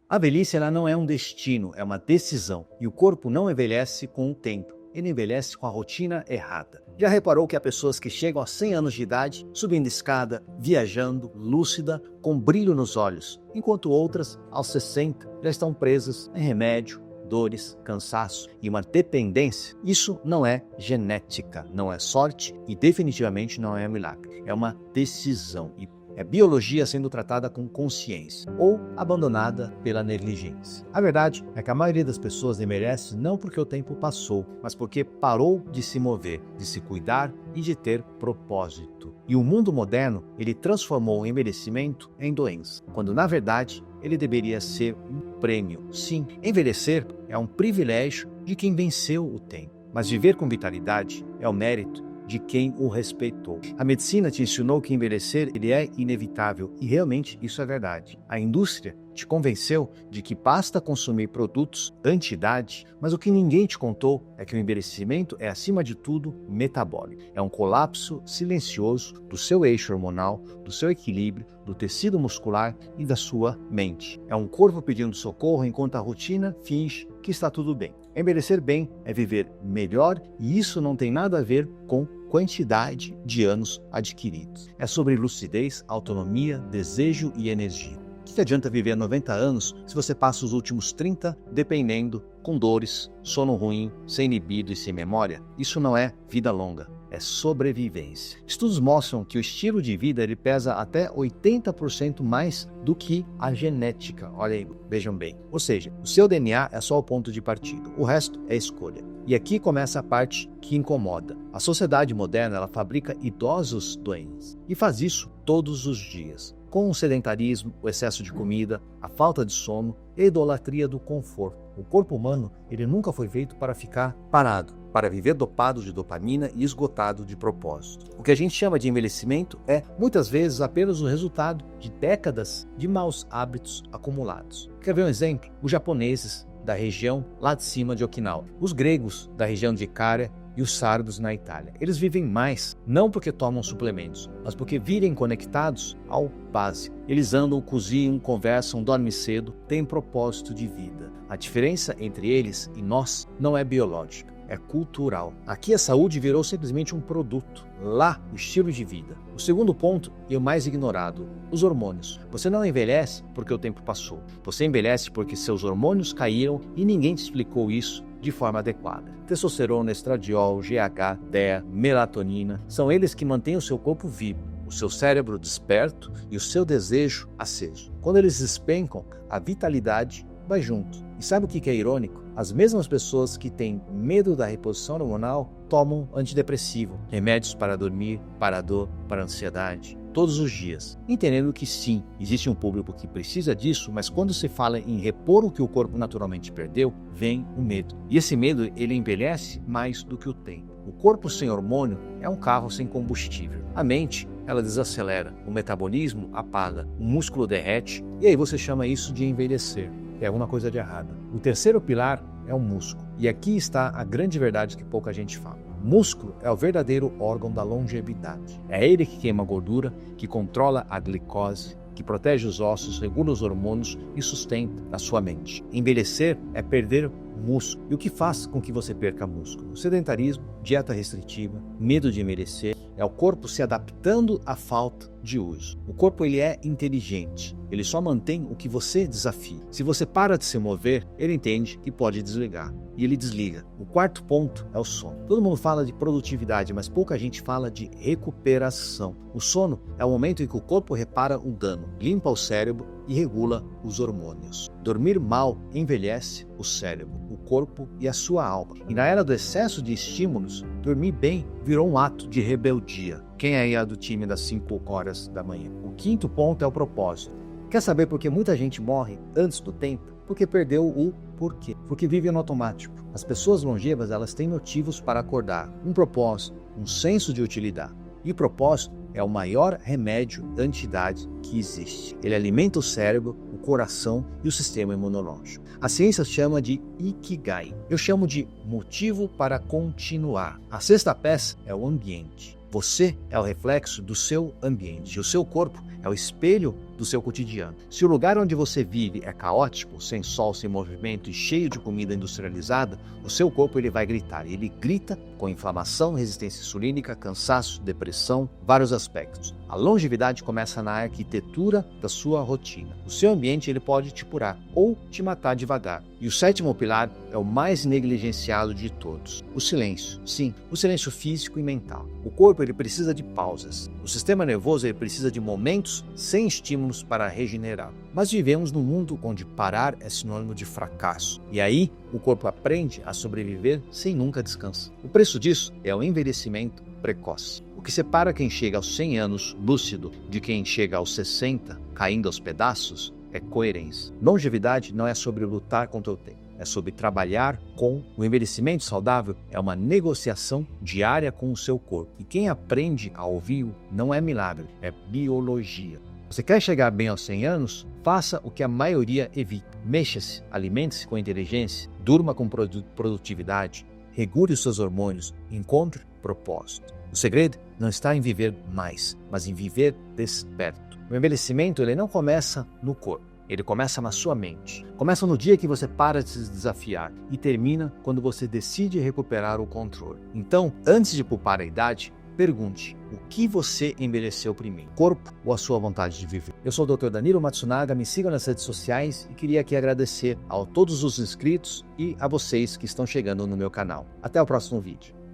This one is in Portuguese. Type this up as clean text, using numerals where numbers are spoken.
A velhice ela não é um destino, é uma decisão. E o corpo não envelhece com o tempo, ele envelhece com a rotina errada. Já reparou que há pessoas que chegam a 100 anos de idade, subindo escada, viajando, lúcida, com brilho nos olhos, enquanto outras, aos 60, já estão presas em remédio, dores, cansaço e uma dependência? Isso não é genética, não é sorte e definitivamente não é milagre. É uma decisão e é biologia sendo tratada com consciência ou abandonada pela negligência. A verdade é que a maioria das pessoas envelhece não porque o tempo passou, mas porque parou de se mover, de se cuidar e de ter propósito. E o mundo moderno, ele transformou o envelhecimento em doença, quando na verdade ele deveria ser um prêmio. Sim, envelhecer é um privilégio de quem venceu o tempo, mas viver com vitalidade é o mérito de quem o respeitou. A medicina te ensinou que envelhecer ele é inevitável e realmente isso é verdade. A indústria te convenceu de que basta consumir produtos anti-idade, mas o que ninguém te contou é que o envelhecimento é, acima de tudo, metabólico. É um colapso silencioso do seu eixo hormonal, do seu equilíbrio, do tecido muscular e da sua mente. É um corpo pedindo socorro enquanto a rotina finge que está tudo bem. Envelhecer bem é viver melhor e isso não tem nada a ver com quantidade de anos adquiridos. É sobre lucidez, autonomia, desejo e energia. O que adianta viver 90 anos se você passa os últimos 30 dependendo, com dores, sono ruim, sem libido e sem memória? Isso não é vida longa, é sobrevivência. Estudos mostram que o estilo de vida ele pesa até 80% mais do que a genética. Olha aí, vejam bem. Ou seja, o seu DNA é só o ponto de partida, o resto é escolha. E aqui começa a parte que incomoda. A sociedade moderna ela fabrica idosos doentes e faz isso todos os dias. Com o sedentarismo, o excesso de comida, a falta de sono e a idolatria do conforto. O corpo humano ele nunca foi feito para ficar parado, para viver dopado de dopamina e esgotado de propósito. O que a gente chama de envelhecimento é, muitas vezes, apenas o resultado de décadas de maus hábitos acumulados. Quer ver um exemplo? Os japoneses da região lá de cima de Okinawa, os gregos da região de Icária e os sardos na Itália. Eles vivem mais, não porque tomam suplementos, mas porque vivem conectados ao básico. Eles andam, cozinham, conversam, dormem cedo, têm propósito de vida. A diferença entre eles e nós não é biológica, é cultural. Aqui a saúde virou simplesmente um produto, lá o estilo de vida. O segundo ponto, e o mais ignorado, os hormônios. Você não envelhece porque o tempo passou. Você envelhece porque seus hormônios caíram e ninguém te explicou isso de forma adequada. Testosterona, estradiol, GH, DEA, melatonina, são eles que mantêm o seu corpo vivo, o seu cérebro desperto e o seu desejo aceso. Quando eles despencam, a vitalidade vai junto. E sabe o que é irônico? As mesmas pessoas que têm medo da reposição hormonal tomam antidepressivo, remédios para dormir, para a dor, para a ansiedade, todos os dias, entendendo que sim, existe um público que precisa disso, mas quando se fala em repor o que o corpo naturalmente perdeu, vem o medo. E esse medo, ele envelhece mais do que o tempo. O corpo sem hormônio é um carro sem combustível. A mente, ela desacelera, o metabolismo apaga, o músculo derrete, e aí você chama isso de envelhecer. Tem alguma coisa de errado. O terceiro pilar é o músculo. E aqui está a grande verdade que pouca gente fala. O músculo é o verdadeiro órgão da longevidade. É ele que queima a gordura, que controla a glicose, que protege os ossos, regula os hormônios e sustenta a sua mente. Envelhecer é perder músculo. E o que faz com que você perca músculo? Sedentarismo, dieta restritiva, medo de envelhecer, é o corpo se adaptando à falta de uso. O corpo ele é inteligente, ele só mantém o que você desafia. Se você para de se mover, ele entende que pode desligar. E ele desliga. O quarto ponto é o sono. Todo mundo fala de produtividade, mas pouca gente fala de recuperação. O sono é o momento em que o corpo repara um dano, limpa o cérebro e regula os hormônios. Dormir mal envelhece o cérebro, o corpo e a sua alma. E na era do excesso de estímulos, dormir bem virou um ato de rebeldia. Quem aí é do time das 5 horas da manhã? O quinto ponto é o propósito. Quer saber por que muita gente morre antes do tempo? Porque perdeu o porquê. Porque vive no automático. As pessoas longevas, elas têm motivos para acordar, um propósito, um senso de utilidade. E propósito é o maior remédio anti-idade que existe. Ele alimenta o cérebro, o coração e o sistema imunológico. A ciência chama de Ikigai. Eu chamo de motivo para continuar. A sexta peça é o ambiente. Você é o reflexo do seu ambiente. O seu corpo é o espelho do seu cotidiano. Se o lugar onde você vive é caótico, sem sol, sem movimento e cheio de comida industrializada, o seu corpo ele vai gritar. Ele grita com inflamação, resistência insulínica, cansaço, depressão, vários aspectos. A longevidade começa na arquitetura da sua rotina. O seu ambiente ele pode te curar ou te matar devagar. E o sétimo pilar é o mais negligenciado de todos: o silêncio. Sim, o silêncio físico e mental. O corpo ele precisa de pausas. O sistema nervoso ele precisa de momentos sem estímulos para regenerar. Mas vivemos num mundo onde parar é sinônimo de fracasso. E aí o corpo aprende a sobreviver sem nunca descansar. O preço disso é o envelhecimento precoce. O que separa quem chega aos 100 anos lúcido de quem chega aos 60 caindo aos pedaços é coerência. Longevidade não é sobre lutar contra o tempo, é sobre trabalhar com. O envelhecimento saudável é uma negociação diária com o seu corpo. E quem aprende a ouvir não é milagre, é biologia. Você quer chegar bem aos 100 anos? Faça o que a maioria evita. Mexa-se, alimente-se com inteligência, durma com produtividade, regule os seus hormônios, encontre propósito. O segredo não está em viver mais, mas em viver desperto. O envelhecimento ele não começa no corpo, ele começa na sua mente. Começa no dia que você para de se desafiar e termina quando você decide recuperar o controle. Então, antes de poupar a idade, pergunte: o que você envelheceu primeiro, o corpo ou a sua vontade de viver? Eu sou o Dr. Danilo Matsunaga, me sigam nas redes sociais e queria aqui agradecer a todos os inscritos e a vocês que estão chegando no meu canal. Até o próximo vídeo.